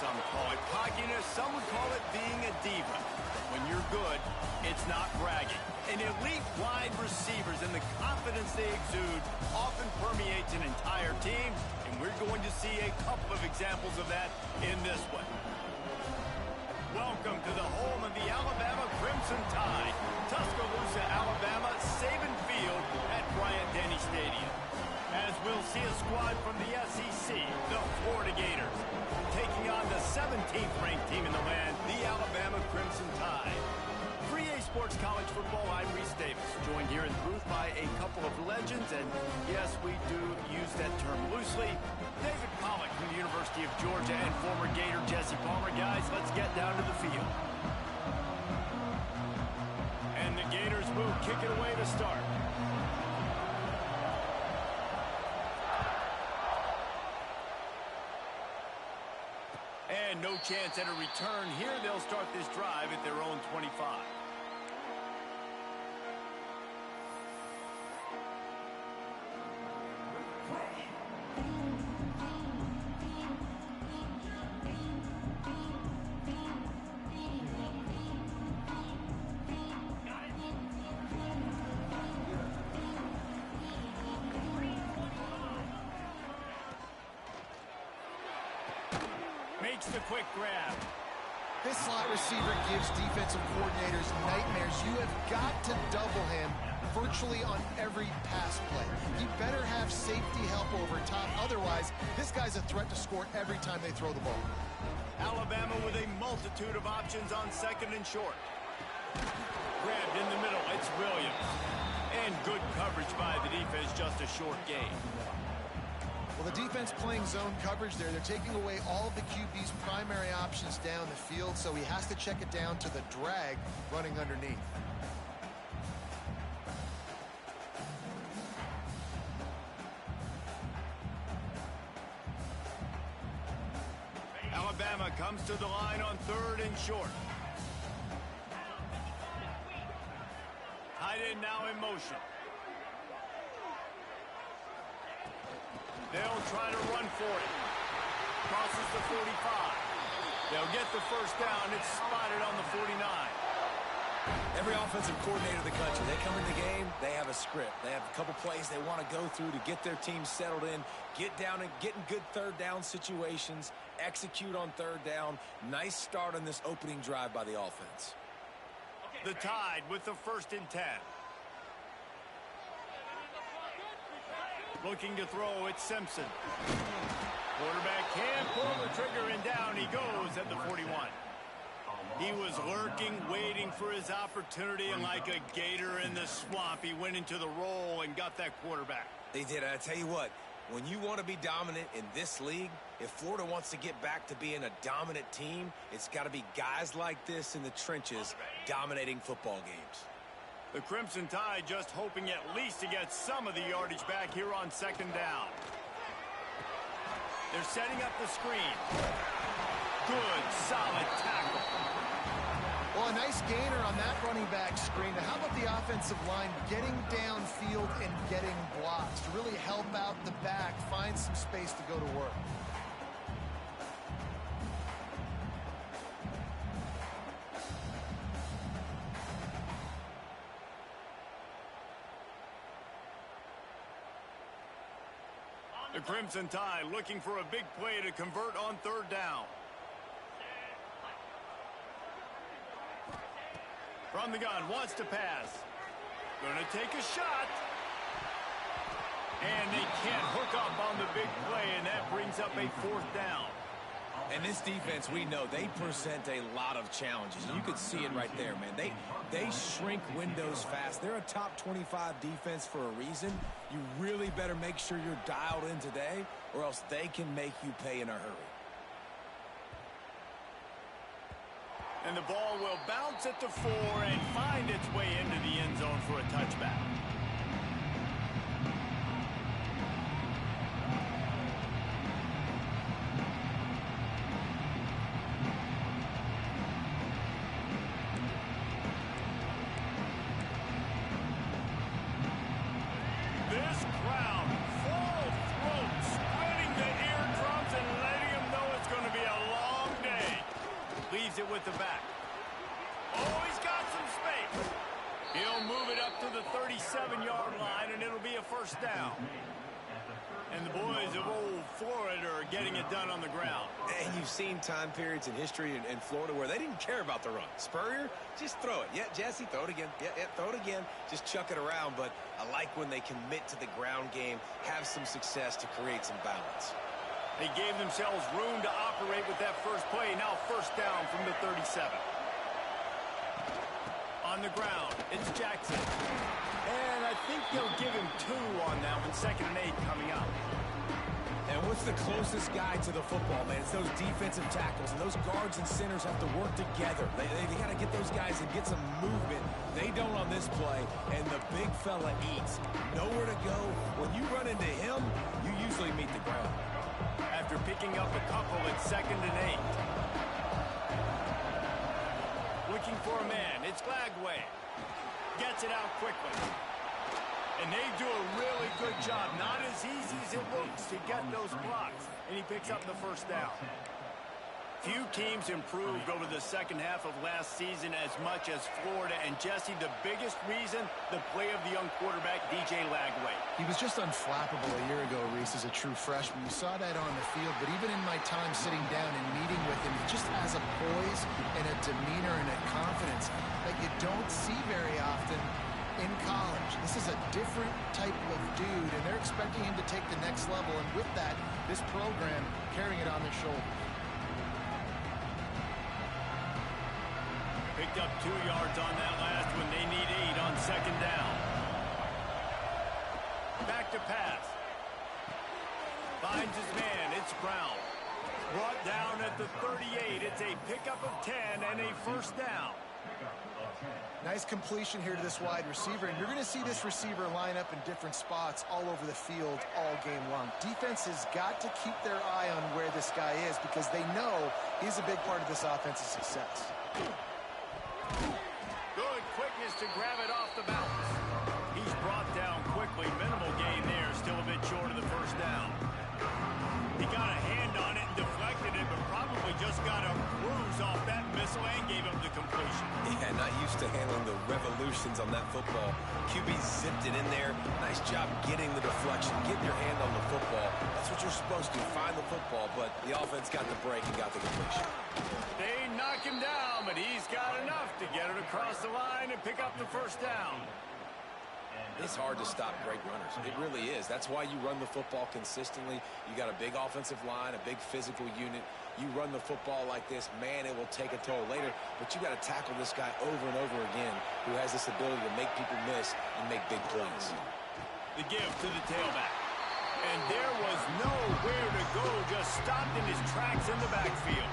some call it cockiness. Some would call it being a diva. When you're good, it's not bragging. And elite wide receivers and the confidence they exude often permeates an entire team, and we're going to see a couple of examples of that in this one. Welcome to the home of the Alabama Crimson Tide, Tuscaloosa, Alabama, Saban Field at Bryant-Denny Stadium. As we'll see a squad from the SEC, the Florida Gators, taking on the 17th ranked team in the land, the Alabama Crimson Tide. For EA Sports College Football, I'm Reese Davis, joined here in the booth by a couple of legends, and yes, we do use that term loosely. David Pollack from the University of Georgia and former Gator Jesse Palmer. Guys, let's get down to the field. And the Gators will kick it away to start. And no chance at a return here. They'll start this drive at their own 25. Makes the quick grab. This slot receiver gives defensive coordinators nightmares. You have got to double him virtually on every pass play. He better have safety help over top. Otherwise, this guy's a threat to score every time they throw the ball. Alabama with a multitude of options on second and short. Grabbed in the middle. It's Williams. And good coverage by the defense, just a short gain. Well, the defense playing zone coverage there. They're taking away all of the QB's primary options down the field, so he has to check it down to the drag running underneath. Alabama comes to the line on third and short. Tight end now in motion. They'll try to run for it. Crosses the 45. They'll get the first down. It's spotted on the 49. Every offensive coordinator in the country, they come in the game, they have a script. They have a couple plays they want to go through to get their team settled in, get down and get in good third down situations, execute on third down. Nice start on this opening drive by the offense. The Tide with the 1st and 10. Looking to throw, it's Simpson. Quarterback can pull the trigger, and down he goes at the 41. He was lurking, waiting for his opportunity, and like a gator in the swamp, he went into the roll and got that quarterback. They did. I tell you what, when you want to be dominant in this league, if Florida wants to get back to being a dominant team, it's got to be guys like this in the trenches dominating football games. The Crimson Tide just hoping at least to get some of the yardage back here on 2nd down. They're setting up the screen. Good, solid tackle. Well, a nice gainer on that running back screen. Now, how about the offensive line getting downfield and getting blocks to really help out the back, find some space to go to work? The Crimson Tide looking for a big play to convert on 3rd down. From the gun, wants to pass. Gonna take a shot. And they can't hook up on the big play, and that brings up a 4th down. And this defense, we know, they present a lot of challenges. You could see it right there, man. They shrink windows fast. They're a top 25 defense for a reason. You really better make sure you're dialed in today, or else they can make you pay in a hurry. And the ball will bounce at the 4 and find its way into the end zone for a touchback. This crowd, full throat, spreading the eardrums and letting them know it's going to be a long receives it with the back. Oh, he's got some space. He'll move it up to the 37-yard line, and it'll be a first down. And the boys of old Florida are getting it done on the ground. And you've seen time periods in history in Florida where they didn't care about the run. Spurrier, just throw it. Yeah, Jesse, throw it again. Yeah, throw it again. Just chuck it around. But I like when they commit to the ground game, have some success to create some balance. They gave themselves room to operate with that first play. Now first down from the 37. On the ground, it's Jackson. And I think they'll give him 2 on that one. 2nd and 8 coming up. And what's the closest guy to the football, man? It's those defensive tackles, and those guards and centers have to work together. They got to get those guys and get some movement. They don't on this play, and the big fella eats. Nowhere to go. When you run into him, you usually meet the ground. After picking up a couple, it's 2nd and 8. Looking for a man. It's Lagway. Gets it out quickly. And they do a really good job. Not as easy as it looks to get those blocks. And he picks up the first down. Few teams improved over the second half of last season as much as Florida. And Jesse, the biggest reason, the play of the young quarterback, DJ Lagway. He was just unflappable a year ago, Reese, as a true freshman. You saw that on the field, but even in my time sitting down and meeting with him, he just has a poise and a demeanor and a confidence that you don't see very often in college. This is a different type of dude, and they're expecting him to take the next level, and with that, this program carrying it on their shoulders. Picked up 2 yards on that last one. They need 8 on 2nd down. Back to pass. Finds his man. It's Brown. Brought down at the 38. It's a pickup of 10 and a first down. Nice completion here to this wide receiver, and you're going to see this receiver line up in different spots all over the field all game long. Defense has got to keep their eye on where this guy is because they know he's a big part of this offense's success. Good quickness to grab it off the bounce. He's brought down quickly. Minimal gain there. Still a bit short of the first down. He got a hand on it and deflected it, but probably just got a bruise off that missile and gave him the completion. Yeah, not used to handling the revolutions on that football. QB zipped it in there. Nice job getting the deflection, getting your hand on the football. That's what you're supposed to, find the football, but the offense got the break and got the completion. They knock him down, but he's got enough to get it across the line and pick up the first down. It's hard to stop great runners. It really is. That's why you run the football consistently. You got a big offensive line, a big physical unit. You run the football like this, man, it will take a toll later. But you got to tackle this guy over and over again who has this ability to make people miss and make big plays. The give to the tailback. And there was nowhere to go, just stopped in his tracks in the backfield.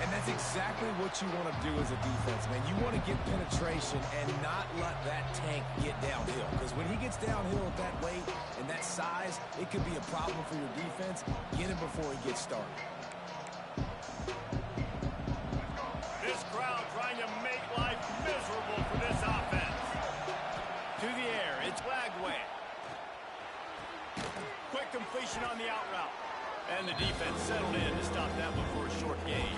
And that's exactly what you want to do as a defense, man. You want to get penetration and not let that tank get downhill. Because when he gets downhill at that weight and that size, it could be a problem for your defense. Get him before he gets started. This crowd trying to make life miserable for this offense. To the air, it's Lagway. Quick completion on the out route. And the defense settled in to stop that one for a short gain.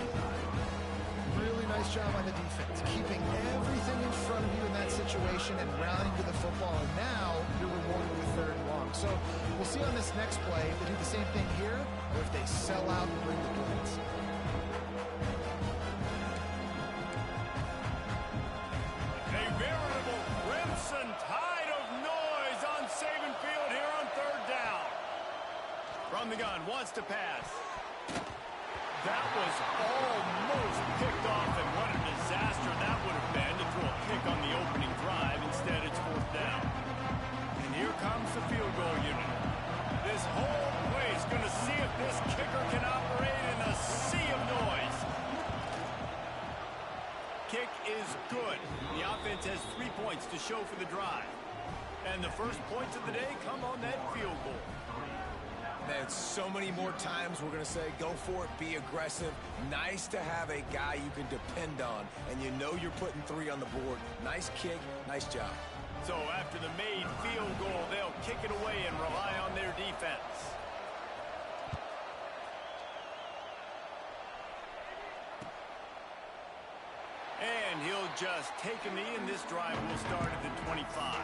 Really nice job on the defense, keeping everything in front of you in that situation and rallying to the football. And now you're rewarded with 3rd and long. So we'll see on this next play if they do the same thing here or if they sell out and bring the blitz. A veritable crimson tide of noise on Saban Field here on 3rd down. From the gun, wants to pass. That was almost picked off, and what a disaster that would have been to throw a pick on the opening drive. Instead, it's 4th down. And here comes the field goal unit. This whole place going to see if this kicker can operate in a sea of noise. Kick is good. The offense has 3 points to show for the drive. And the first points of the day come on that field goal. Man, so many more times we're going to say, go for it, be aggressive. Nice to have a guy you can depend on, and you know you're putting 3 on the board. Nice kick, nice job. So after the made field goal, they'll kick it away and rely on their defense. And he'll just take a knee, and this drive will start at the 25.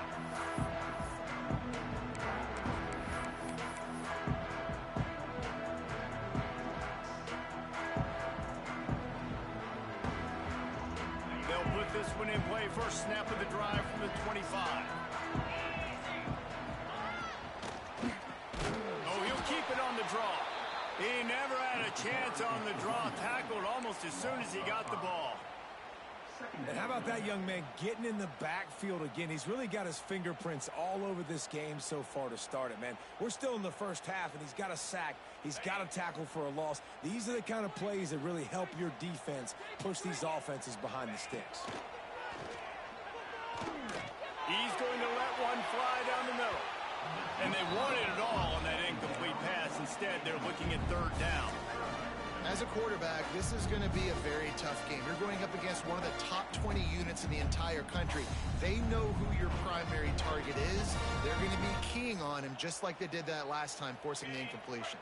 They'll put this one in play. First snap of the drive from the 25. Oh, he'll keep it on the draw. He never had a chance on the draw. Tackled almost as soon as he got the ball. And how about that young man getting in the backfield again? He's really got his fingerprints all over this game so far to start it, man. We're still in the first half, and he's got a sack. He's got a tackle for a loss. These are the kind of plays that really help your defense push these offenses behind the sticks. He's going to let one fly down the middle. And they wanted it all on that incomplete pass. Instead, they're looking at third down. As a quarterback, this is going to be a very tough game. You're going up against one of the top 20 units in the entire country. They know who your primary target is. They're going to be keying on him just like they did that last time, forcing the incompletion.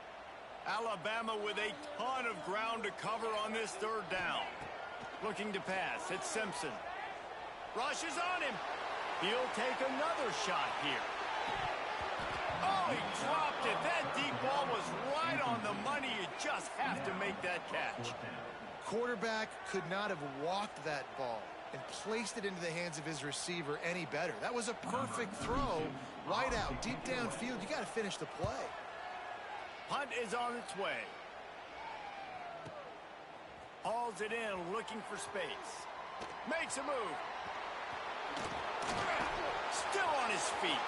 Alabama with a ton of ground to cover on this third down. Looking to pass. It's Simpson. Rushes on him. He'll take another shot here. Oh, he dropped it. That deep ball was right on the money. You just have to make that catch. Quarterback could not have walked that ball and placed it into the hands of his receiver any better. That was a perfect throw. Wide out, deep downfield. You got to finish the play. Punt is on its way. Hauls it in, looking for space. Makes a move. Still on his feet.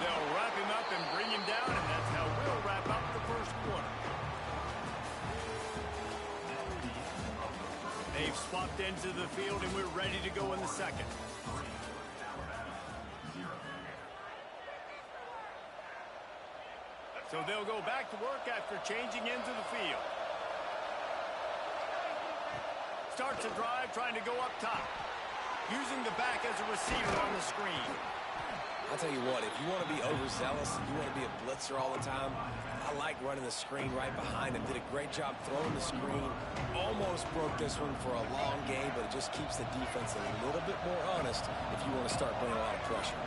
They'll wrap him up and bring him down, and that's how we'll wrap up the first quarter. They've swapped ends of the field, and we're ready to go in the second. So they'll go back to work after changing into the field. Starts a drive, trying to go up top. Using the back as a receiver on the screen. I'll tell you what, if you want to be overzealous, if you want to be a blitzer all the time, I like running the screen right behind him. Did a great job throwing the screen. Almost broke this one for a long game, but it just keeps the defense a little bit more honest if you want to start bringing a lot of pressure.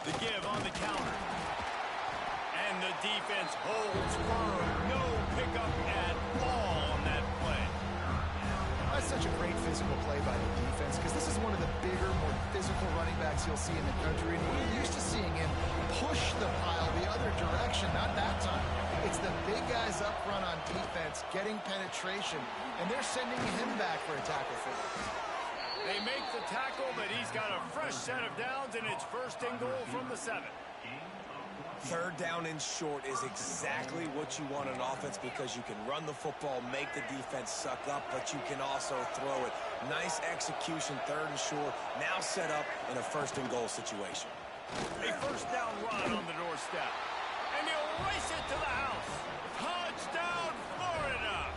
The give on the counter. And the defense holds firm. No pickup at all on that play. That's such a great physical play by the defense because this is one of the bigger, more physical running backs you'll see in the country. And we're used to seeing him push the pile the other direction. Not that time. It's the big guys up front on defense getting penetration, and they're sending him back for a tackle for them. They make the tackle, but he's got a fresh set of downs, and it's first and goal from the 7. Third down and short is exactly what you want on offense because you can run the football, make the defense suck up, but you can also throw it. Nice execution, third and short, now set up in a first and goal situation. A first down run on the doorstep. And he'll race it to the house. Touchdown, Florida!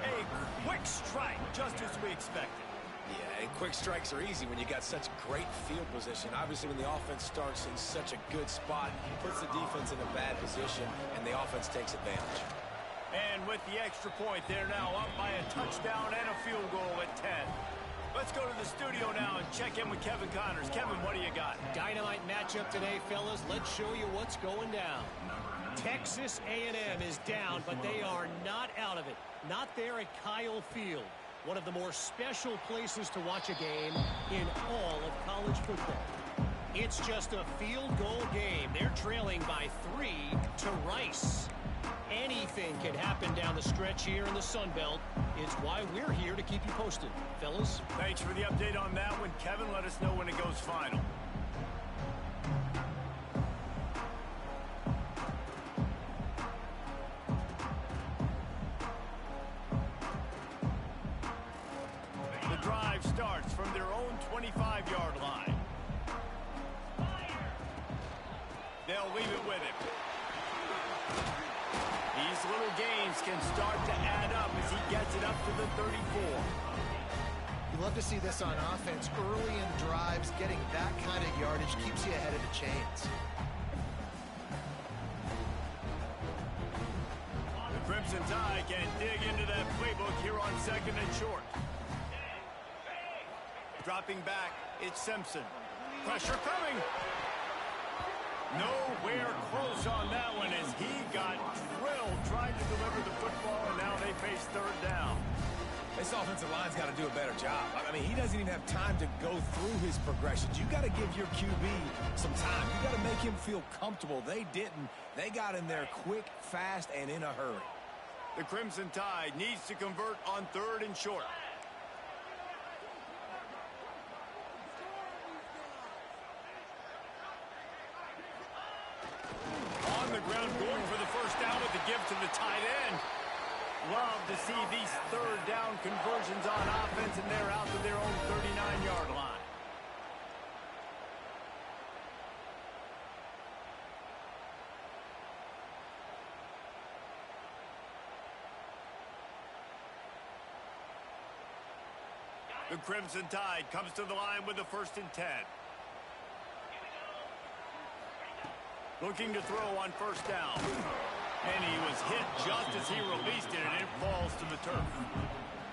A quick strike, just as we expected. Yeah, and quick strikes are easy when you got such great field position. Obviously, when the offense starts in such a good spot, it puts the defense in a bad position, and the offense takes advantage. And with the extra point, they're now up by a touchdown and a field goal at 10. Let's go to the studio now and check in with Kevin Connors. Kevin, what do you got? Dynamite matchup today, fellas. Let's show you what's going down. Texas A&M is down, but they are not out of it. Not there at Kyle Field. One of the more special places to watch a game in all of college football. It's just a field goal game. They're trailing by 3 to Rice. Anything can happen down the stretch here in the Sun Belt. It's why we're here to keep you posted, fellas. Thanks for the update on that one, Kevin. Let us know when it goes final. The drive starts from their own 25-yard line. They'll leave it with him. These little gains can start to add up as he gets it up to the 34. You love to see this on offense. Early in drives, getting that kind of yardage keeps you ahead of the chains. The Crimson Tide can dig into that playbook here on 2nd and short. Dropping back, it's Simpson. Pressure coming. Nowhere close on that one as he got drilled trying to deliver the football, and now they face 3rd down. This offensive line's got to do a better job. I mean, he doesn't even have time to go through his progressions. You got to give your QB some time. You got to make him feel comfortable. They didn't. They got in there quick, fast, and in a hurry. The Crimson Tide needs to convert on 3rd and short. On the ground, going for the 1st down with the give to the tight end. Love to see these 3rd down conversions on offense, and they're out to their own 39-yard line. The Crimson Tide comes to the line with the 1st and 10. Looking to throw on 1st down. And he was hit just as he released it, and it falls to the turf.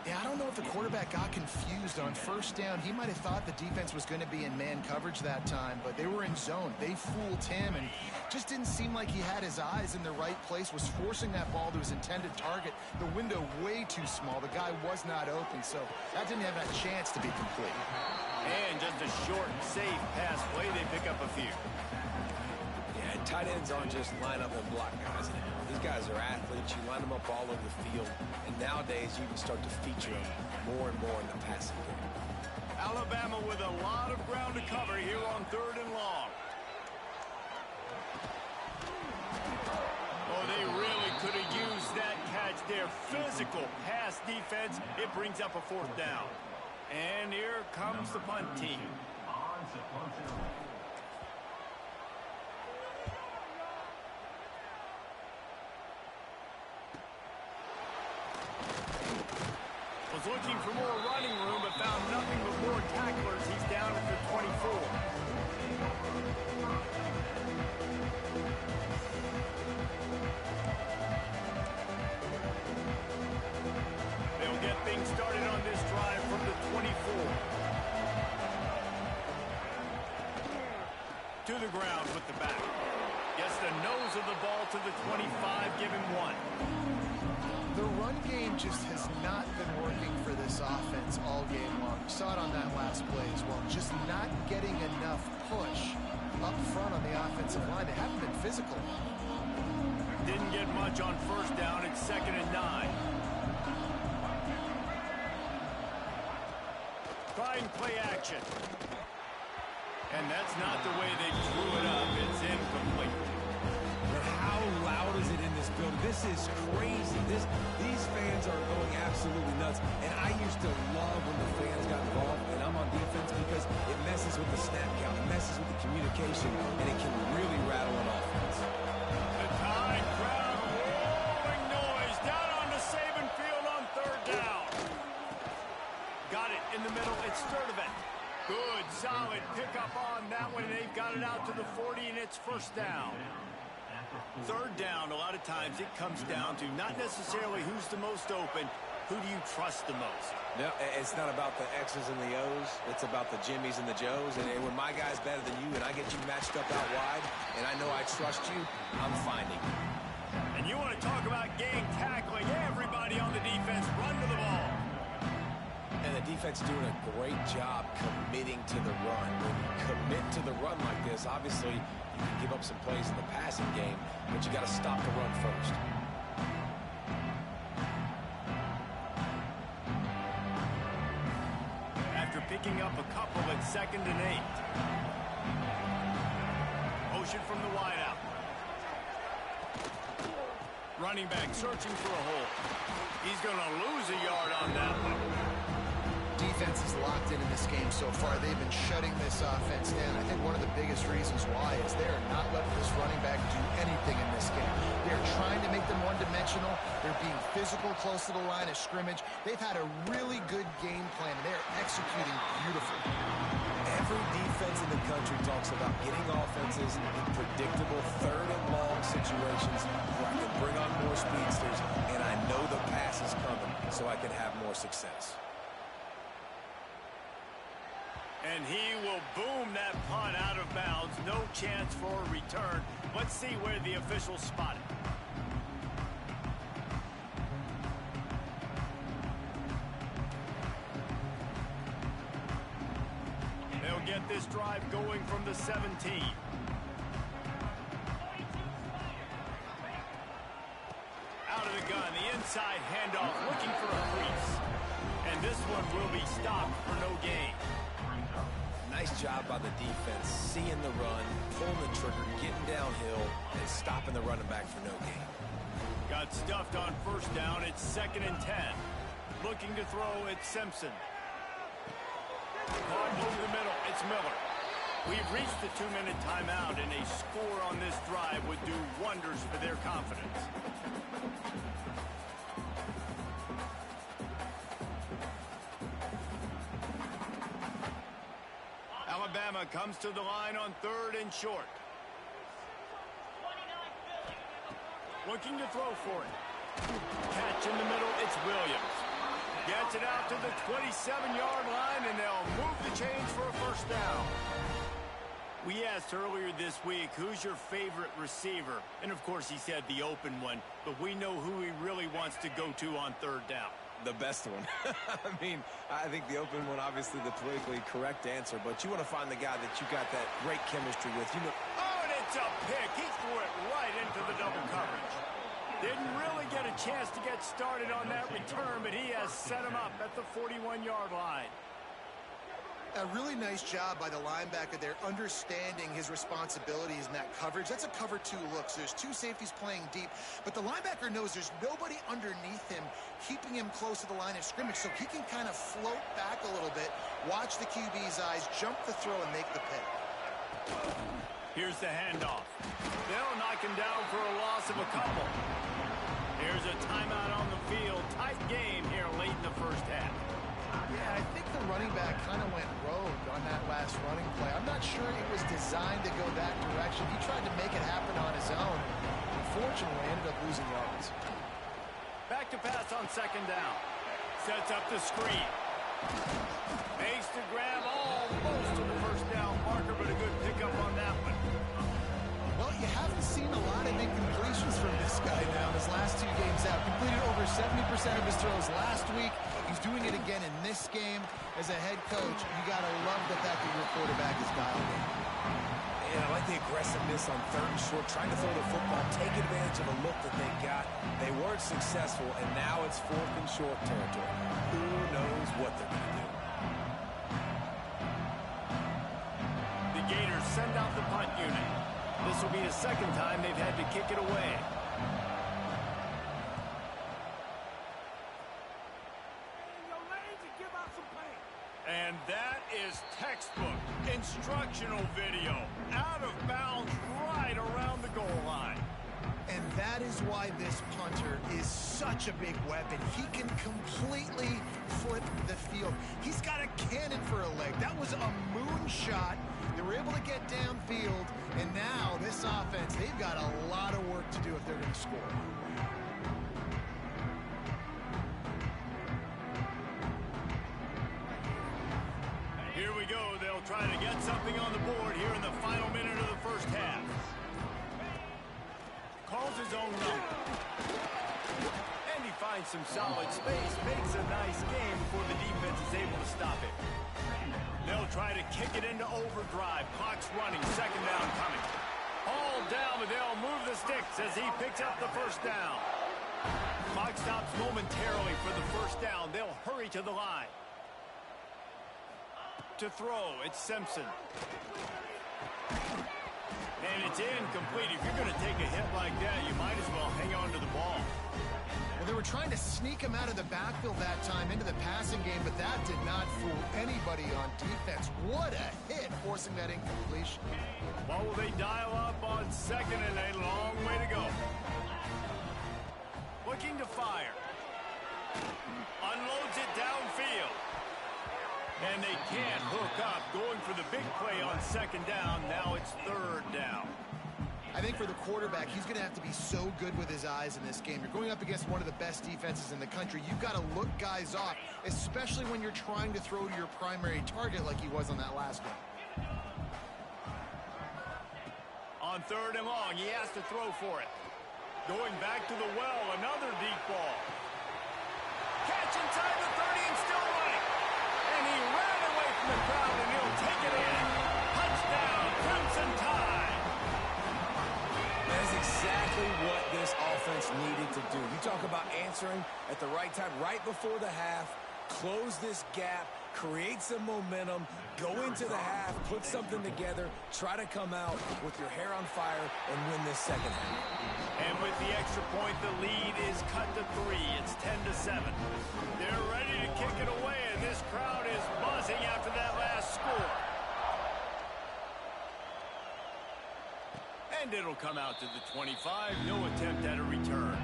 Yeah, I don't know if the quarterback got confused on 1st down. He might have thought the defense was going to be in man coverage that time, but they were in zone. They fooled him, and just didn't seem like he had his eyes in the right place, was forcing that ball to his intended target. The window way too small. The guy was not open, so that didn't have that chance to be complete. And just a short, safe pass play. They pick up a few. Yeah, tight ends aren't just line up and block guys anymore. These guys are athletes. You line them up all over the field. And nowadays, you can start to feature them more and more in the passing game. Alabama with a lot of ground to cover here on 3rd and long. Oh, they really could have used that catch there. Physical pass defense. It brings up a 4th down. And here comes the punt team. Was looking for more running room, but found nothing but more tacklers. He's down at the 24. They'll get things started on this drive from the 24. To the ground with the back. Gets the nose of the ball to the 25, give him 1. The run game just has not been working for this offense all game long. We saw it on that last play as well. Just not getting enough push up front on the offensive line. They haven't been physical. Didn't get much on 1st down. It's 2nd and 9. Trying play action. And that's not the way they drew it up. It's incomplete. But how loud is it in this building? This is crazy. These fans are going absolutely nuts. And I used to love when the fans got involved, and I'm on defense because it messes with the snap count. It messes with the communication, and it can really rattle an offense. The Tide crowd roaring noise down on the Saban field on 3rd down. Got it in the middle. It's Sturdivant. Good, solid pickup on that one, and they've got it out to the 40, and it's 1st down. 3rd down, a lot of times it comes down to not necessarily who's the most open, who do you trust the most? No, it's not about the X's and the O's. It's about the Jimmys and the Joes. And when my guy's better than you and I get you matched up out wide, and I know I trust you, I'm finding you. And you want to talk about gang tackling, everybody on the defense run to the ball. And the defense doing a great job committing to the run. When you commit to the run like this, obviously you can give up some plays in the passing game, but you got to stop the run first. After picking up a couple at 2nd and 8. Motion from the wideout. Running back searching for a hole. He's going to lose a yard on that one. Defense is locked in this game so far. They've been shutting this offense down. I think one of the biggest reasons why is they're not letting this running back do anything in this game. They're trying to make them one-dimensional. They're being physical close to the line of scrimmage. They've had a really good game plan, and they're executing beautifully. Every defense in the country talks about getting offenses in predictable 3rd and long situations where I can bring on more speedsters, and I know the pass is coming so I can have more success. And he will boom that punt out of bounds. No chance for a return. Let's see where the officials spot it. They'll get this drive going from the 17. Out of the gun, the inside handoff, looking for a crease. And this one will be stopped for no gain. Nice job by the defense, seeing the run, pulling the trigger, getting downhill, and stopping the running back for no gain. Got stuffed on first down. It's 2nd and 10. Looking to throw, it's Simpson. Caught over the middle, it's Miller. We've reached the 2-minute timeout, and a score on this drive would do wonders for their confidence. Alabama comes to the line on 3rd and short. Looking to throw for it. Catch in the middle, it's Williams. Gets it out to the 27-yard line, and they'll move the chains for a first down. We asked earlier this week, who's your favorite receiver? And, of course, he said the open one, but we know who he really wants to go to on 3rd down. The best one. I mean, I think the open one, obviously the politically correct answer, but you want to find the guy that you got that great chemistry with. You know. Oh, and it's a pick. He threw it right into the double coverage. Didn't really get a chance to get started on that return, but he has set him up at the 41-yard line. A really nice job by the linebacker there, understanding his responsibilities in that coverage. That's a cover 2 look, so there's 2 safeties playing deep, but the linebacker knows there's nobody underneath him, keeping him close to the line of scrimmage, so he can kind of float back a little bit, watch the QB's eyes, jump the throw, and make the pick. Here's the handoff. They'll knock him down for a loss of a couple. Here's a timeout on the field. Tight game here late in the first half. Yeah, I think the running back kind of went rogue on that last running play. I'm not sure it was designed to go that direction. He tried to make it happen on his own. Unfortunately, ended up losing yards. Back to pass on 2nd down. Sets up the screen. Makes the grab almost to the first down marker, but a good pickup on that one. Well, you haven't seen a lot of incompletions from this guy now his last 2 games out. Completed over 70% of his throws last week. He's doing it again in this game. As a head coach, you got to love the fact that your quarterback is dialed in. And I like the aggressiveness on 3rd and short, trying to throw the football, take advantage of a look that they got. They weren't successful, and now it's 4th and short territory. Who knows what they're going to do? The Gators send out the punt unit. This will be the 2nd time they've had to kick it away. And that is textbook instructional video. Out of bounds right around the goal line. And that is why this punter is such a big weapon. He can completely flip the field. He's got a cannon for a leg. That was a moonshot. They were able to get downfield, and now this offense, they've got a lot of work to do if they're going to score. Here we go. They'll try to get something on the board here in the final minute of the first half. Calls his own number. And he finds some solid space. Makes a nice game before the defense is able to stop it. They'll try to kick it into overdrive. Clock's running. 2nd down coming. All down, but they'll move the sticks as he picks up the first down. Clock stops momentarily for the first down. They'll hurry to the line. To throw, it's Simpson. And it's incomplete. If you're going to take a hit like that, you might as well hang on to the ball. Well, they were trying to sneak him out of the backfield that time into the passing game, but that did not fool anybody on defense. What a hit, forcing that incompletion. What will they dial up on 2nd and a long way to go? Looking to fire. Unloads it downfield. And they can't hook up. Going for the big play on 2nd down. Now it's 3rd down. I think for the quarterback, he's going to have to be so good with his eyes in this game. You're going up against one of the best defenses in the country. You've got to look guys off, especially when you're trying to throw to your primary target like he was on that last one. On 3rd and long, he has to throw for it. Going back to the well, another deep ball. Catch inside the 30 and still running. And he ran away from the crowd, and he'll take it in. Touchdown, Crimson Tide. That's exactly what this offense needed to do. You talk about answering at the right time, right before the half, close this gap, create some momentum, go into the half, put something together, try to come out with your hair on fire and win this second half. And with the extra point, the lead is cut to 3. It's 10-7. They're ready to kick it away, and this crowd is buzzing after that last score. And it'll come out to the 25. No attempt at a return.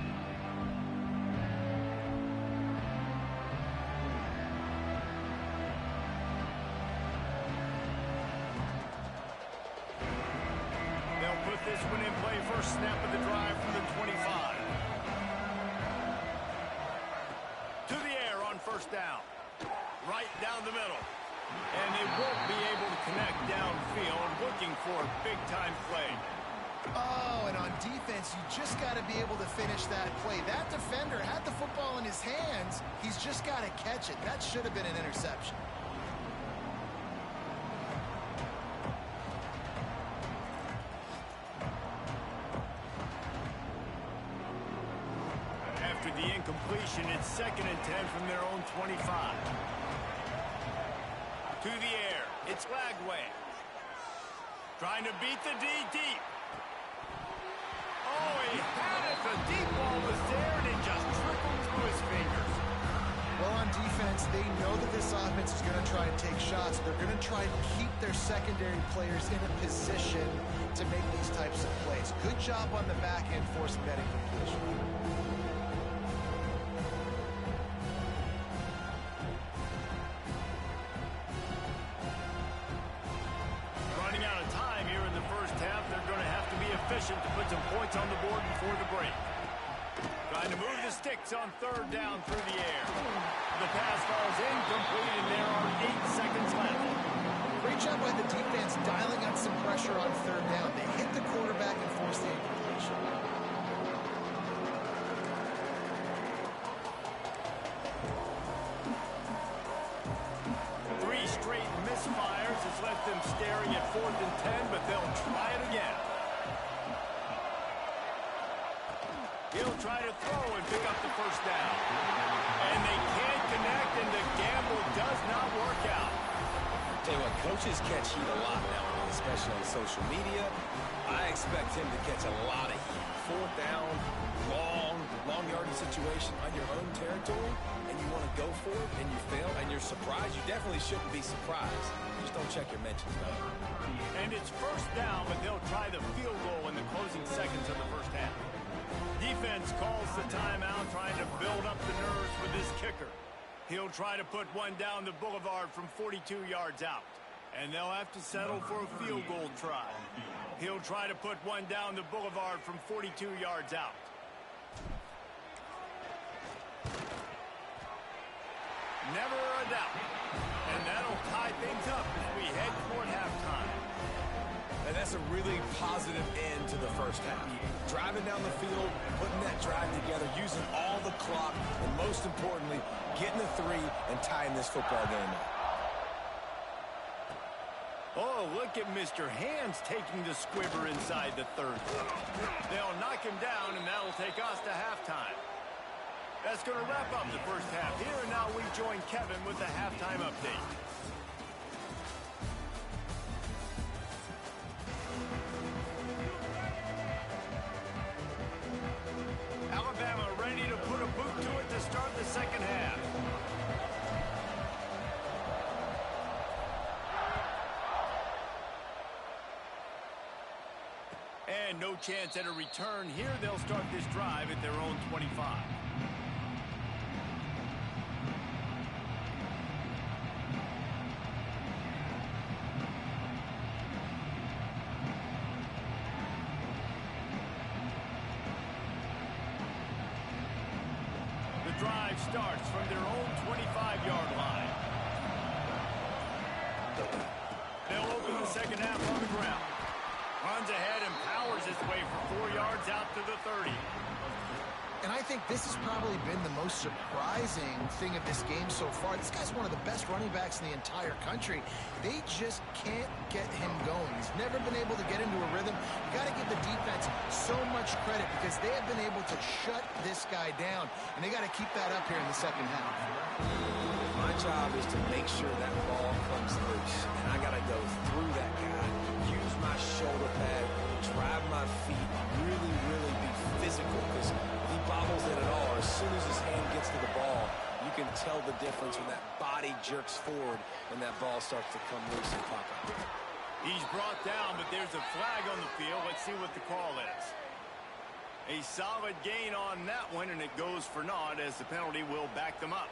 They'll put this one in play. First snap of the drive from the 25. To the air on first down. Right down the middle. And they won't be able to connect downfield, looking for a big-time play. Oh, and on defense, you just got to be able to finish that play. That defender had the football in his hands. He's just got to catch it. That should have been an interception. After the incompletion, it's 2nd and 10 from their own 25. To the air, it's Lagway. Trying to beat the D deep. Oh, he had it. The deep ball was there, and it just trickled through his fingers. Well, on defense, they know that this offense is going to try and take shots. They're going to try and keep their secondary players in a position to make these types of plays. Good job on the back end forcing that incompletion. Running out of time here in the first half. They're going to have to be efficient to put some points on the board before the break. Trying to move the sticks on 3rd down through the air. The pass falls incomplete, and there are 8 seconds left. Great job by the defense dialing up some pressure on 3rd down. They hit the quarterback and forced the incompletion. Three straight misfires has left them staring at 4th and 10, but they'll try it again. He'll try to throw and pick up the first down. And they can't connect, and the gamble does not work out. Tell you what, coaches catch heat a lot nowadays, especially on social media. I expect him to catch a lot of heat. 4th down, long yardage situation on your own territory, and you want to go for it, and you fail, and you're surprised. You definitely shouldn't be surprised. Just don't check your mentions, though. And it's first down, but they'll try the field goal in the closing seconds of the first half. Defense calls the timeout, trying to build up the nerves for this kicker. He'll try to put one down the boulevard from 42 yards out. And they'll have to settle for a field goal try. He'll try to put one down the boulevard from 42 yards out. Never a doubt. And that'll tie things up as we head toward halftime. And that's a really positive end to the first half. Driving down the field, putting that drive together, using all the clock, and most importantly, getting the 3 and tying this football game up. Oh, look at Mr. Hands taking the squibber inside the 30. They'll knock him down, and that'll take us to halftime. That's going to wrap up the first half here, and now we join Kevin with the halftime update. Alabama ready to put a boot to it to start the second half. And no chance at a return here. They'll start this drive at their own 25. drive starts from their own 25-yard line. They'll open the second half on the ground. Runs ahead and powers his way for 4 yards out to the 30. And I think this has probably been the most surprising thing of this game so far. This guy's one of the best running backs in the entire country. They just can't get him going. He's never been able to get into a rhythm. You got to give the defense so much credit because they have been able to shut this guy down, and they got to keep that up here in the second half. My job is to make sure that ball comes loose, and I got to go through that guy, use my shoulder pad, drive my feet, really, really be physical because he bobbles it at all. As soon as his hand gets to the ball, you can tell the difference when that body jerks forward and that ball starts to come loose and pop out. He's brought down, but there's a flag on the field. Let's see what the call is. A solid gain on that one, and it goes for naught as the penalty will back them up.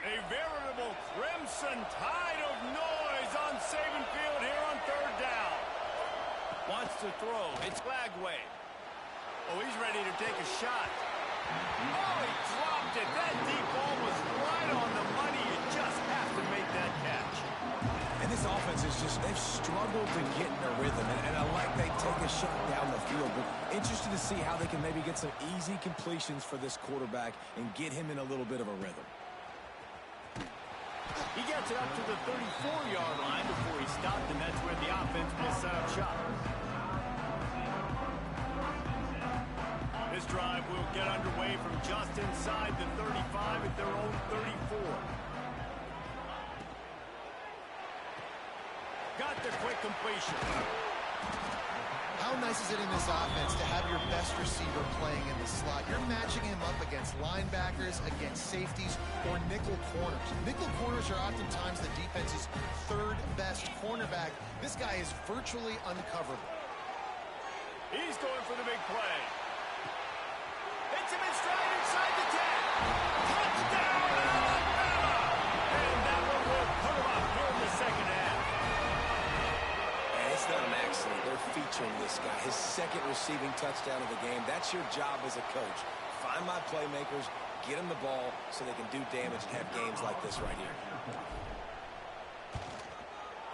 A veritable crimson tide of noise on Saban Field here on third down. Wants to throw. It's Flagway. Oh, he's ready to take a shot. Oh, he dropped it. That deep ball was right on the money. You just have to make that catch. And this offense is just, they've struggled to get in a rhythm. And I like they take a shot down the field. But interested to see how they can maybe get some easy completions for this quarterback and get him in a little bit of a rhythm. He gets it up to the 34-yard line before he stopped, and that's where the offense will set up shop. This drive will get underway from just inside the 35 at their own 34. Got the quick completion. How nice is it in this offense to have your best receiver playing in the slot? You're matching him up against linebackers, against safeties, or nickel corners. Nickel corners are oftentimes the defense's third best cornerback. This guy is virtually uncoverable. He's going for the big play. Hits him in stride inside the 10. Touchdown, Alabama! And that one will put him up here in the second half. It's not an accident. They're featuring this guy. His second receiving touchdown of the game. That's your job as a coach. Find my playmakers, get them the ball so they can do damage and have games like this right here.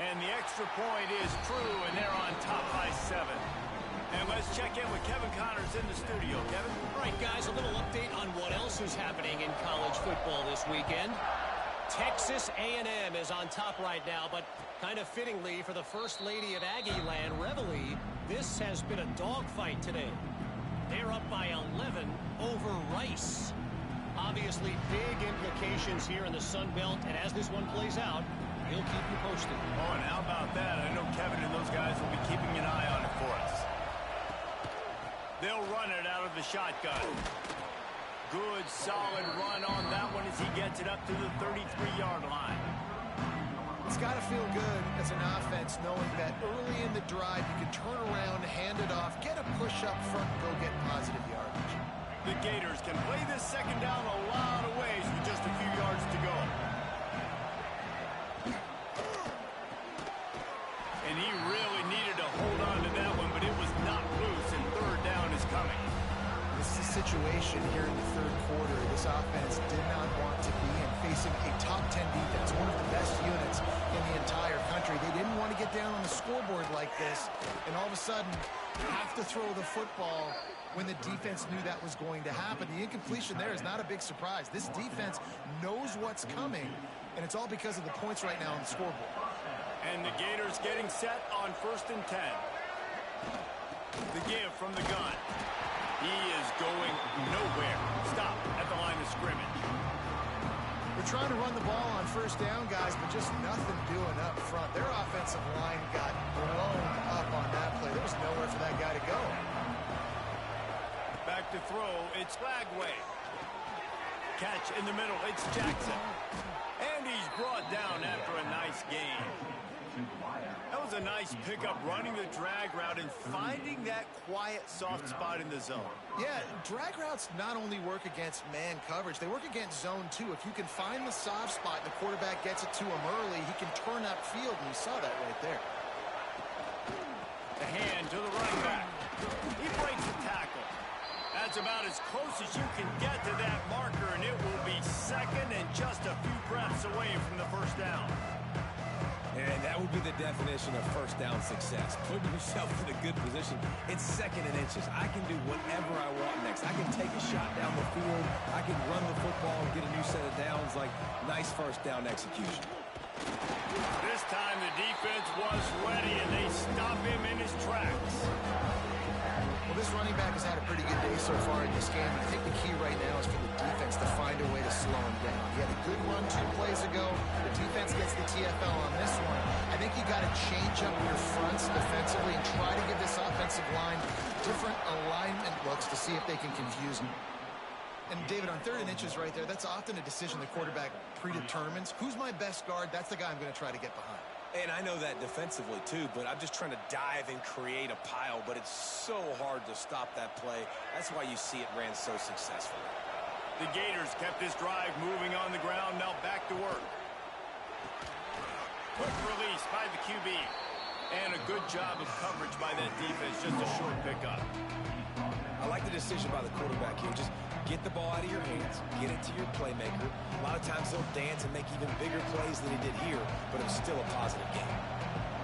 And the extra point is true, and they're on top by 7. And let's check in with Kevin Connors in the studio. Kevin? All right, guys, a little update on what else is happening in college football this weekend. Texas A&M is on top right now, but kind of fittingly for the First Lady of Aggie Land, Reveille, this has been a dogfight today. They're up by 11 over Rice. Obviously, big implications here in the Sun Belt, and as this one plays out, we'll keep you posted. Oh, and how about that? I know Kevin and those guys will be keeping an eye on it for us. They'll run it out of the shotgun. Good, solid run on that one as he gets it up to the 33-yard line. It's got to feel good as an offense knowing that early in the drive you can turn around, hand it off, get a push up front, and go get positive yardage. The Gators can play this second down a lot of ways with just a few yards to go. And he really needed to hold on to that one, but it was not loose, and third down is coming. This is a situation here in the third quarter this offense did not want to be in, facing a top 10 defense, one of the best units in the entire country. They didn't want to get down on the scoreboard like this, and all of a sudden have to throw the football when the defense knew that was going to happen. The incompletion there is not a big surprise. This defense knows what's coming, and it's all because of the points right now on the scoreboard. And the Gators getting set on 1st and 10. The give from the gun. He is going nowhere. Stop at the line of scrimmage. We're trying to run the ball on first down, guys, but just nothing doing up front. Their offensive line got blown up on that play. There was nowhere for that guy to go. Back to throw. It's Flagway. Catch in the middle. It's Jackson. And he's brought down after a nice gain. That was was a nice pickup running the drag route and finding that quiet, soft spot in the zone. Yeah, drag routes not only work against man coverage, they work against zone too. If you can find the soft spot and the quarterback gets it to him early, he can turn upfield, and you saw that right there. The hand to the running back. He breaks the tackle. That's about as close as you can get to that marker, and it will be second and just a few breaths away from the first down. And that would be the definition of first down success. Putting yourself in a good position. It's second and inches. I can do whatever I want next. I can take a shot down the field. I can run the football and get a new set of downs. Like, nice first down execution. This time the defense was ready, and they stop him in his tracks. Well, this running back has had a pretty good day so far in this game. I think the key right now is for the defense to find a way to slow him down. He had a good run 2 plays ago. The defense gets the TFL on this one. I think you got to change up your fronts defensively and try to give this offensive line different alignment looks to see if they can confuse him. And, David, on 3rd and inches right there, that's often a decision the quarterback predetermines. Who's my best guard? That's the guy I'm going to try to get behind. And I know that defensively, too, but I'm just trying to dive and create a pile, but it's so hard to stop that play. That's why you see it ran so successfully. The Gators kept this drive moving on the ground, now back to work. Quick release by the QB. And a good job of coverage by that defense, just a short pickup. I like the decision by the quarterback here. Just get the ball out of your hands, get it to your playmaker. A lot of times he'll dance and make even bigger plays than he did here, but it was still a positive game.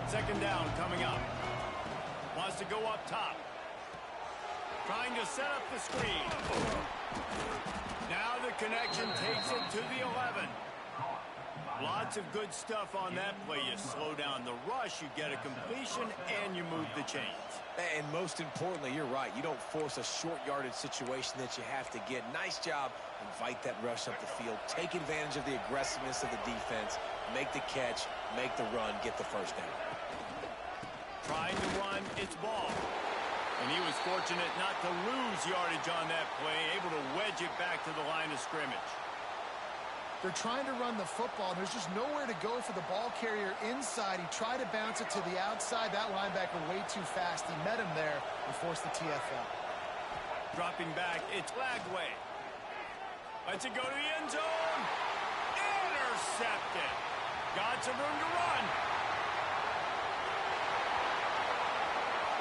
Second down coming up. Wants to go up top. Trying to set up the screen. Now the connection takes it to the 11. Lots of good stuff on that play. You slow down the rush, you get a completion, and you move the chains. And most importantly, you're right. You don't force a short yardage situation that you have to get. Nice job. Invite that rush up the field. Take advantage of the aggressiveness of the defense. Make the catch. Make the run. Get the first down. Trying to run, it's ball. And he was fortunate not to lose yardage on that play. Able to wedge it back to the line of scrimmage. They're trying to run the football, and there's just nowhere to go for the ball carrier inside. He tried to bounce it to the outside. That linebacker way too fast. He met him there and forced the TFL. Dropping back, it's Lagway. Lets it go to the end zone. Intercepted. Got some room to run.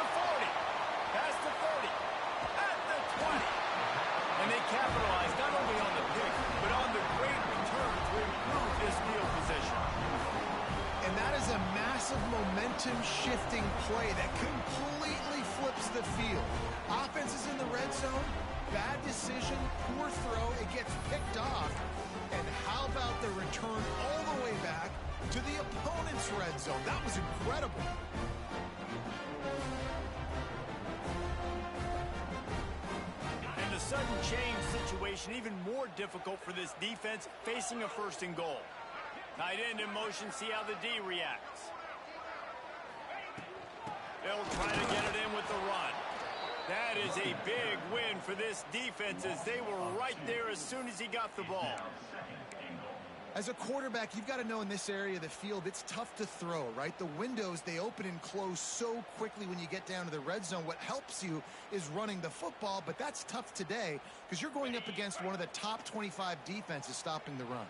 The 40. Past the 30. At the 20. And they capitalized not only on the pick, but on the great return to improve this field position. And that is a massive momentum-shifting play that completely flips the field. Offense is in the red zone. Bad decision, poor throw. It gets picked off. And how about the return all the way back to the opponent's red zone? That was incredible. And a sudden change situation even more difficult for this defense facing a 1st and goal. Tight end in motion, see how the D reacts. They'll try to get it in with the run. That is a big win for this defense as they were right there as soon as he got the ball. As a quarterback, you've got to know in this area of the field, it's tough to throw, right? The windows, they open and close so quickly when you get down to the red zone. What helps you is running the football, but that's tough today because you're going up against one of the top 25 defenses stopping the run.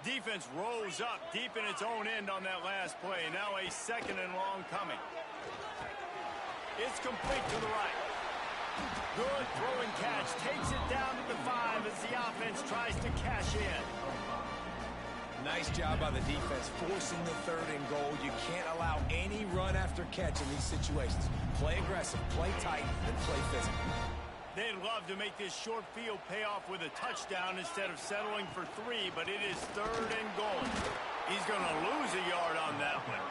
Defense rose up deep in its own end on that last play. Now a 2nd and long coming. It's complete to the right. Good throw and catch. Takes it down to the 5 as the offense tries to cash in. Nice job by the defense forcing the 3rd and goal. You can't allow any run after catch in these situations. Play aggressive, play tight, and play physical. They'd love to make this short field pay off with a touchdown instead of settling for 3, but it is 3rd and goal. He's going to lose a yard on that one.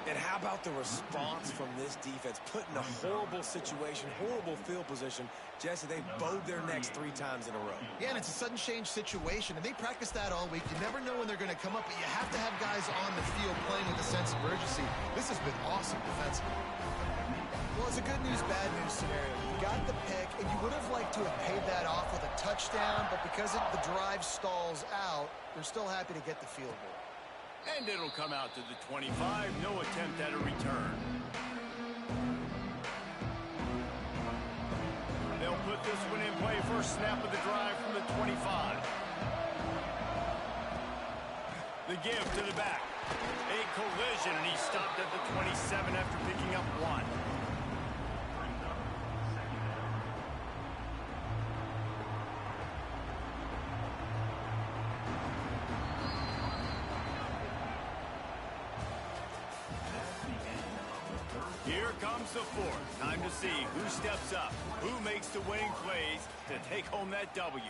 And how about the response from this defense? Put in a horrible situation, horrible field position. Jesse, they bowed their necks 3 times in a row. Yeah, and it's a sudden change situation, and they practice that all week. You never know when they're going to come up, but you have to have guys on the field playing with a sense of urgency. This has been awesome defensively. Well, it's a good news, bad news scenario. You got the pick, and you would have liked to have paid that off with a touchdown, but because the drive stalls out, they're still happy to get the field goal. And it'll come out to the 25. No attempt at a return. They'll put this one in play. First snap of the drive from the 25. The give to the back. A collision, and he stopped at the 27 after picking up one. Here comes the fourth. Time to see who steps up, who makes the winning plays to take home that W.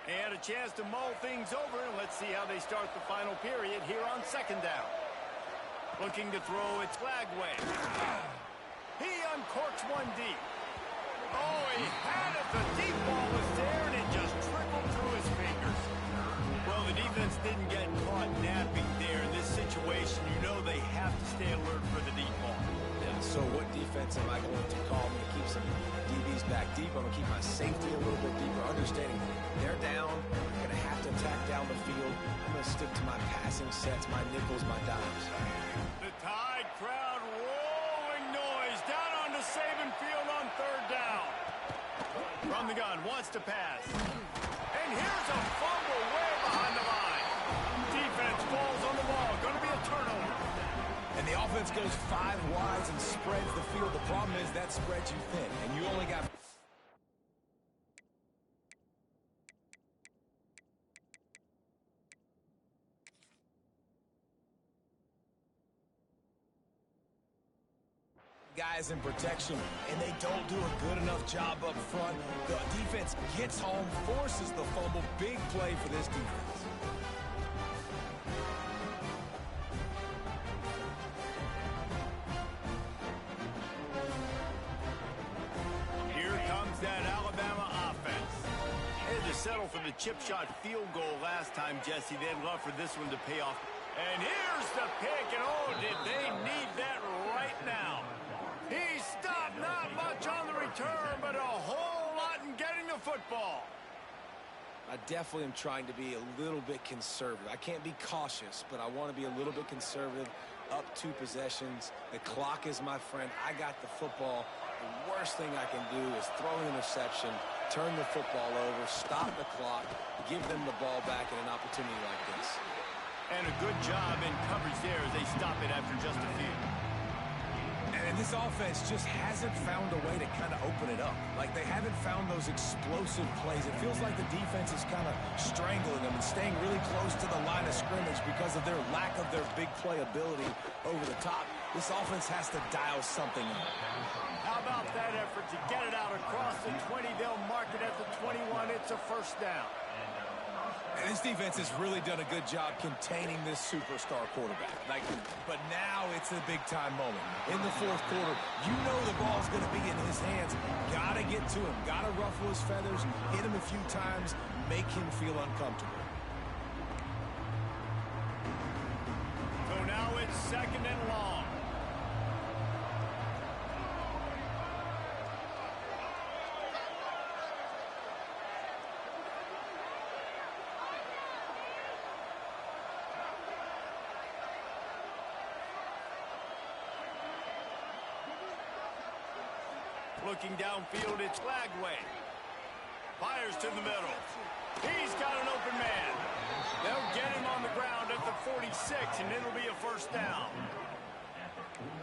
And a chance to mull things over. Let's see how they start the final period here on second down. Looking to throw it Flagway. He uncorks one deep. Oh, he had it. The deep ball was there, and it just trickled through his fingers. Well, the defense didn't get caught napping there. In this situation, you know they have to stay alert for the deep ball. Yeah, so what defense am I going to call? I'm going to keep some DBs back deep. I'm going to keep my safety a little bit deeper, understanding they're down. I'm going to have to attack down the field. I'm going to stick to my passing sets, my nickels, my dimes. The Tide crowd rolling noise down onto Saban Field on third down. From the gun, wants to pass. And here's a fumble way behind the line. Defense falls on the ball. Going to be a turnover. And the offense goes 5 wides and spreads the field. The problem is that spreads you thin, and you only got... guys in protection, and they don't do a good enough job up front. The defense gets home, forces the fumble. Big play for this defense. Here comes that Alabama offense. They had to settle for the chip shot field goal last time, Jesse. They'd love for this one to pay off. And here's the pick, and oh, did they need that right now. He stopped, not much on the return, but a whole lot in getting the football. I definitely am trying to be a little bit conservative. I can't be cautious, but I want to be a little bit conservative. Up 2 possessions. The clock is my friend. I got the football. The worst thing I can do is throw an interception, turn the football over, stop the clock, give them the ball back in an opportunity like this. And a good job in coverage there as they stop it after just a few. And this offense just hasn't found a way to kind of open it up. Like, they haven't found those explosive plays. It feels like the defense is kind of strangling them and staying really close to the line of scrimmage because of their lack of their big play ability over the top. This offense has to dial something up. How about that effort to get it out across the 20? They'll mark it at the 21. It's a first down. And this defense has really done a good job containing this superstar quarterback. But now it's a big-time moment. In the fourth quarter, you know the ball's going to be in his hands. Got to get to him. Got to ruffle his feathers, hit him a few times, make him feel uncomfortable. So now it's second and long. Looking downfield, it's Flagway. Fires to the middle. He's got an open man. They'll get him on the ground at the 46, and it'll be a first down.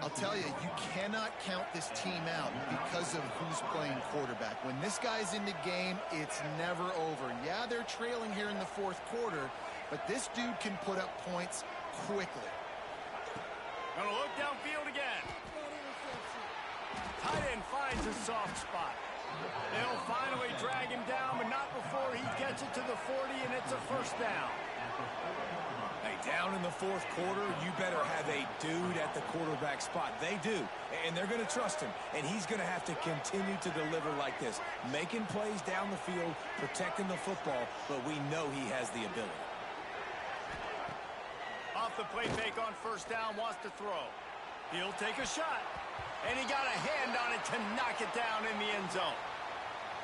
I'll tell you, you cannot count this team out because of who's playing quarterback. When this guy's in the game, it's never over. Yeah, they're trailing here in the fourth quarter, but this dude can put up points quickly. Gonna look downfield again. Tight end finds a soft spot. They'll finally drag him down, but not before he gets it to the 40, and it's a first down. Hey, down in the fourth quarter, you better have a dude at the quarterback spot. They do, and they're going to trust him, and he's going to have to continue to deliver like this, making plays down the field, protecting the football, but we know he has the ability. Off the play fake on first down, wants to throw. He'll take a shot. And he got a hand on it to knock it down in the end zone.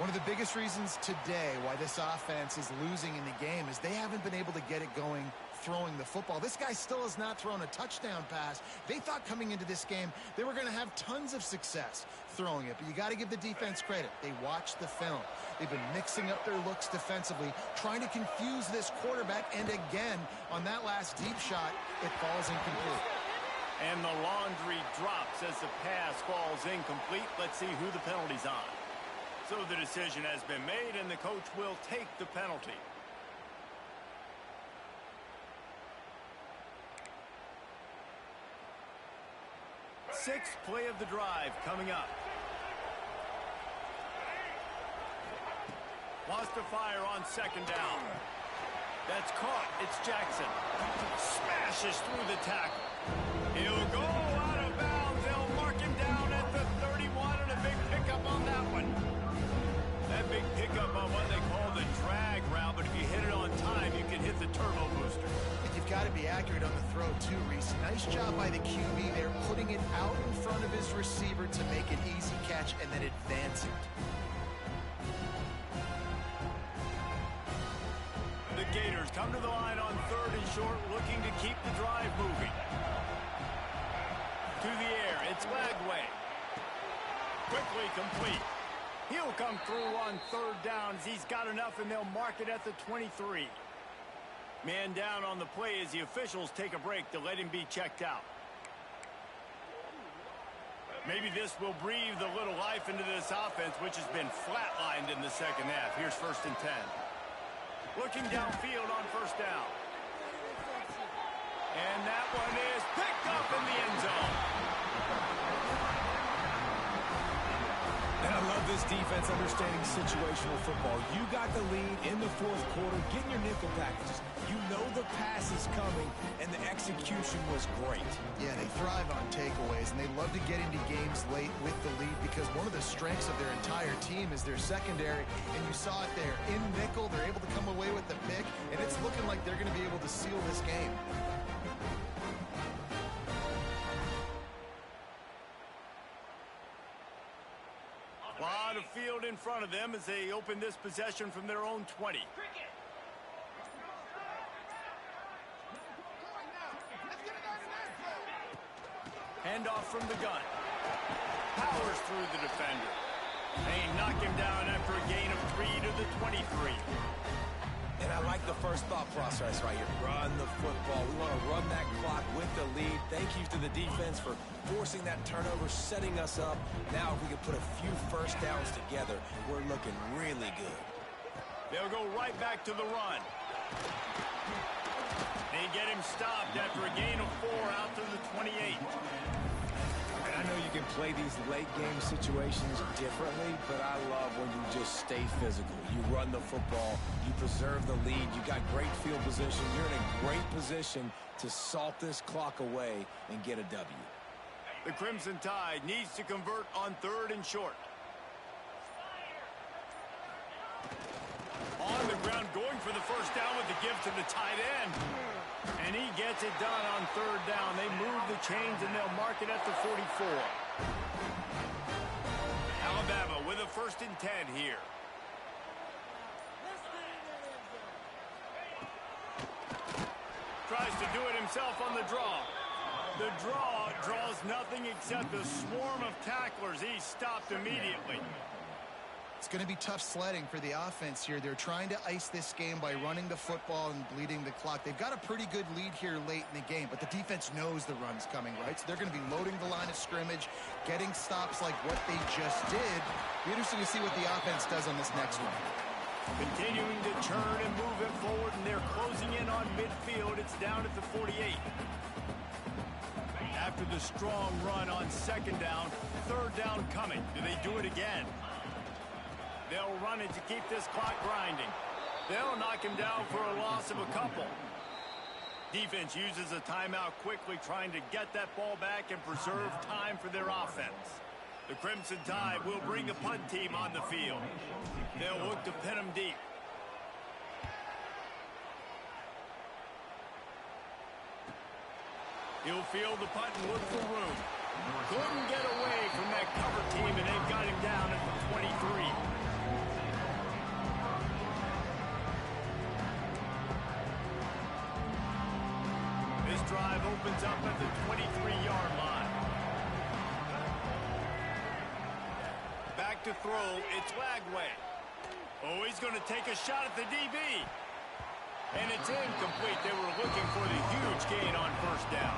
One of the biggest reasons today why this offense is losing in the game is they haven't been able to get it going throwing the football. This guy still has not thrown a touchdown pass. They thought coming into this game they were going to have tons of success throwing it, but you got to give the defense credit. They watched the film. They've been mixing up their looks defensively, trying to confuse this quarterback, and again, on that last deep shot, it falls incomplete. And the laundry drops as the pass falls incomplete. Let's see who the penalty's on. So the decision has been made, and the coach will take the penalty. Sixth play of the drive coming up. Wants to fire on second down. That's caught. It's Jackson. Smashes through the tackle. He'll go out of bounds. They'll mark him down at the 31, and a big pickup on that one. That big pickup on what they call the drag route, but if you hit it on time, you can hit the turbo booster. And you've got to be accurate on the throw too, Reese. Nice job by the QB there, putting it out in front of his receiver to make an easy catch and then advance it. The Gators come to the line on third and short, looking to keep the drive moving. To the air, it's Lagway. Quickly complete. He'll come through on third down as he's got enough, and they'll mark it at the 23. Man down on the play as the officials take a break to let him be checked out. Maybe this will breathe a little life into this offense, which has been flatlined in the second half. Here's 1st and 10. Looking downfield on first down. And that one is picked up in the end zone. And I love this defense understanding situational football. You got the lead in the fourth quarter, getting your nickel packages. You know the pass is coming, and the execution was great. Yeah, they thrive on takeaways, and they love to get into games late with the lead because one of the strengths of their entire team is their secondary, and you saw it there. In nickel, they're able to come away with the pick, and it's looking like they're going to be able to seal this game. A lot of field in front of them as they open this possession from their own 20. Handoff from the gun. Powers through the defender. They knock him down after a gain of 3 to the 23. And I like the first thought process right here. Run the football. We want to run that clock with the lead. Thank you to the defense for forcing that turnover, setting us up. Now if we can put a few first downs together, we're looking really good. They'll go right back to the run. They get him stopped after a gain of 4 out to the 28. And I know you can play these late game situations differently, but I love when you just stay physical. You run the football, you preserve the lead, you got great field position, you're in a great position to salt this clock away and get a W. The Crimson Tide needs to convert on third and short. On the ground, going for the first down with the give to the tight end. And he gets it done on third down. They move the chains, and they'll mark it at the 44. Alabama with a 1st and 10 here. Tries to do it himself on the draw. The draw draws nothing except a swarm of tacklers. He's stopped immediately. It's going to be tough sledding for the offense here. They're trying to ice this game by running the football and bleeding the clock. They've got a pretty good lead here late in the game, but the defense knows the run's coming, right? So they're going to be loading the line of scrimmage, getting stops like what they just did. Be interesting to see what the offense does on this next one. Continuing to turn and move it forward, and they're closing in on midfield. It's down at the 48. After the strong run on second down, third down coming. Do they do it again? They'll run it to keep this clock grinding. They'll knock him down for a loss of a couple. Defense uses a timeout quickly, trying to get that ball back and preserve time for their offense. The Crimson Tide will bring a punt team on the field. They'll look to pin him deep. He'll field the punt and look for room. Couldn't get away from that cover team, and they've got him down at the 23. drive opens up at the 23-yard line. Back to throw, it's Lagway. Oh, he's going to take a shot at the DB. And it's incomplete. They were looking for the huge gain on first down.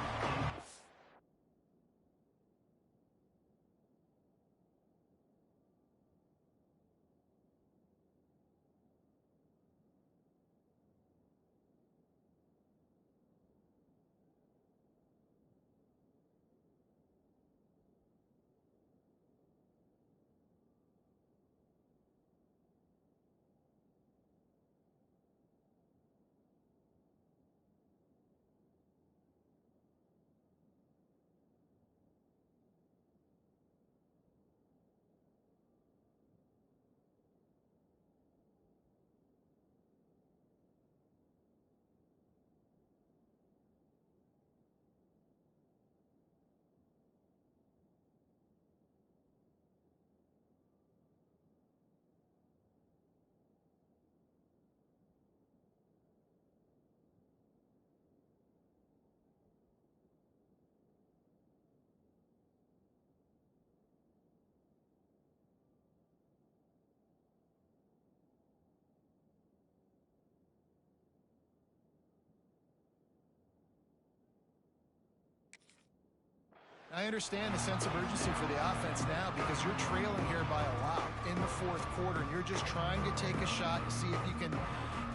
I understand the sense of urgency for the offense now because you're trailing here by a lot in the fourth quarter, and you're just trying to take a shot to see if you can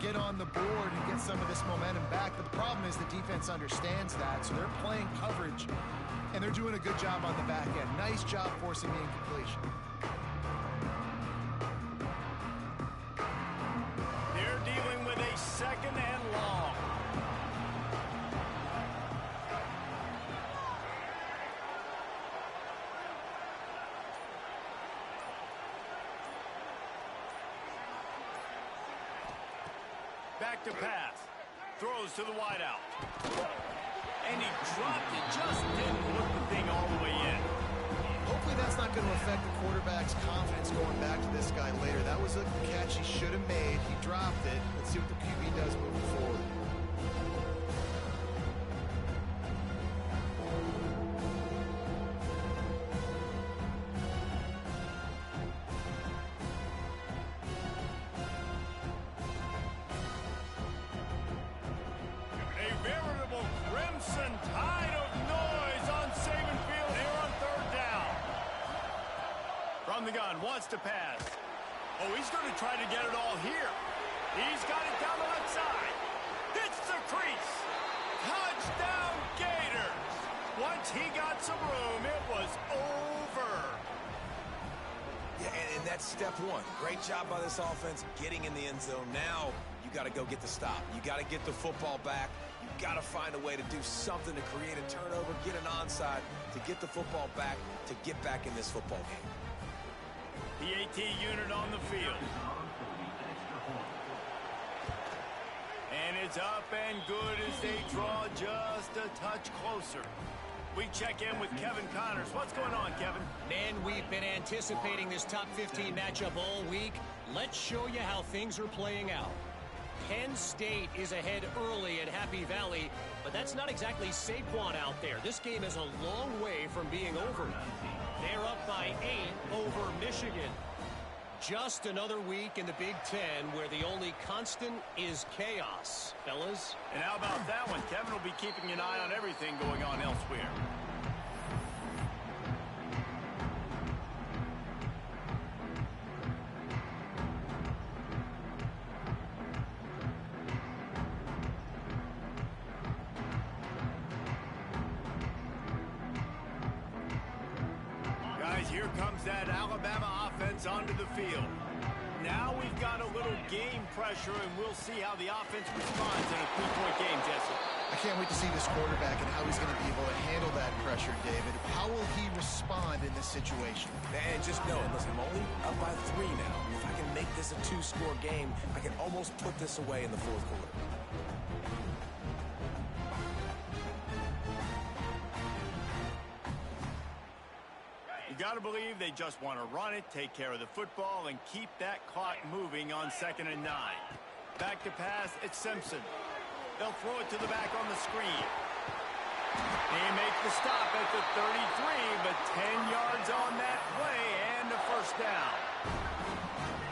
get on the board and get some of this momentum back. But the problem is the defense understands that, so they're playing coverage, and they're doing a good job on the back end. Nice job forcing the incompletion. They're dealing with a second and long. Back to pass. Throws to the wideout. And he dropped it. Just didn't look the thing all the way in. Hopefully that's not going to affect the quarterback's confidence going back to this guy later. That was a catch he should have made. He dropped it. Let's see what the QB does moving forward. Tide of noise on Saban Field here on third down. From the gun, wants to pass. Oh, he's going to try to get it all here. He's got it down the left side. Hits the crease. Touchdown Gators. Once he got some room, it was over. Yeah, and that's step one. Great job by this offense getting in the end zone. Now you got to go get the stop. You got to get the football back. You got to find a way to do something to create a turnover, get an onside, to get the football back, to get back in this football game. The AT unit on the field. And it's up and good as they draw just a touch closer. We check in with Kevin Connors. What's going on, Kevin? Man, we've been anticipating this top 15 matchup all week. Let's show you how things are playing out. Penn State is ahead early at Happy Valley, but that's not exactly Saquon out there. This game is a long way from being over. They're up by 8 over Michigan. Just another week in the Big Ten where the only constant is chaos, fellas. And how about that one? Kevin will be keeping an eye on everything going on elsewhere. Here comes that Alabama offense onto the field. Now we've got a little game pressure, and we'll see how the offense responds in a 3-point game, Jesse. I can't wait to see this quarterback and how he's going to be able to handle that pressure, David. How will he respond in this situation? And just know, listen, I'm only up by 3 now. If I can make this a 2-score game, I can almost put this away in the fourth quarter. Got to believe they just want to run it, take care of the football, and keep that clock moving on 2nd and 9. Back to pass, it's Simpson. They'll throw it to the back on the screen. He makes the stop at the 33, but 10 yards on that play and a first down.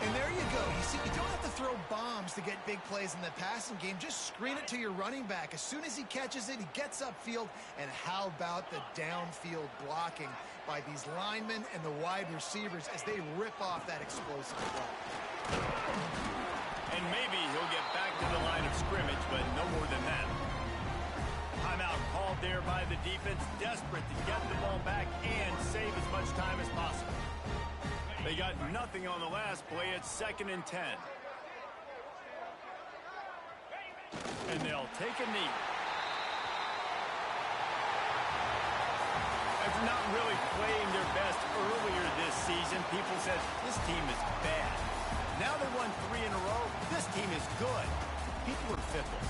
And there you go. You see, you don't have to throw bombs to get big plays in the passing game. Just screen it to your running back. As soon as he catches it, he gets upfield. And how about the downfield blocking by these linemen and the wide receivers as they rip off that explosive block. And maybe he'll get back to the line of scrimmage, but no more than that. Timeout called there by the defense, desperate to get the ball back and save as much time as possible. They got nothing on the last play. It's 2nd and 10. And they'll take a knee. After not really playing their best earlier this season, people said this team is bad. Now they won 3 in a row. This team is good. People are fickle.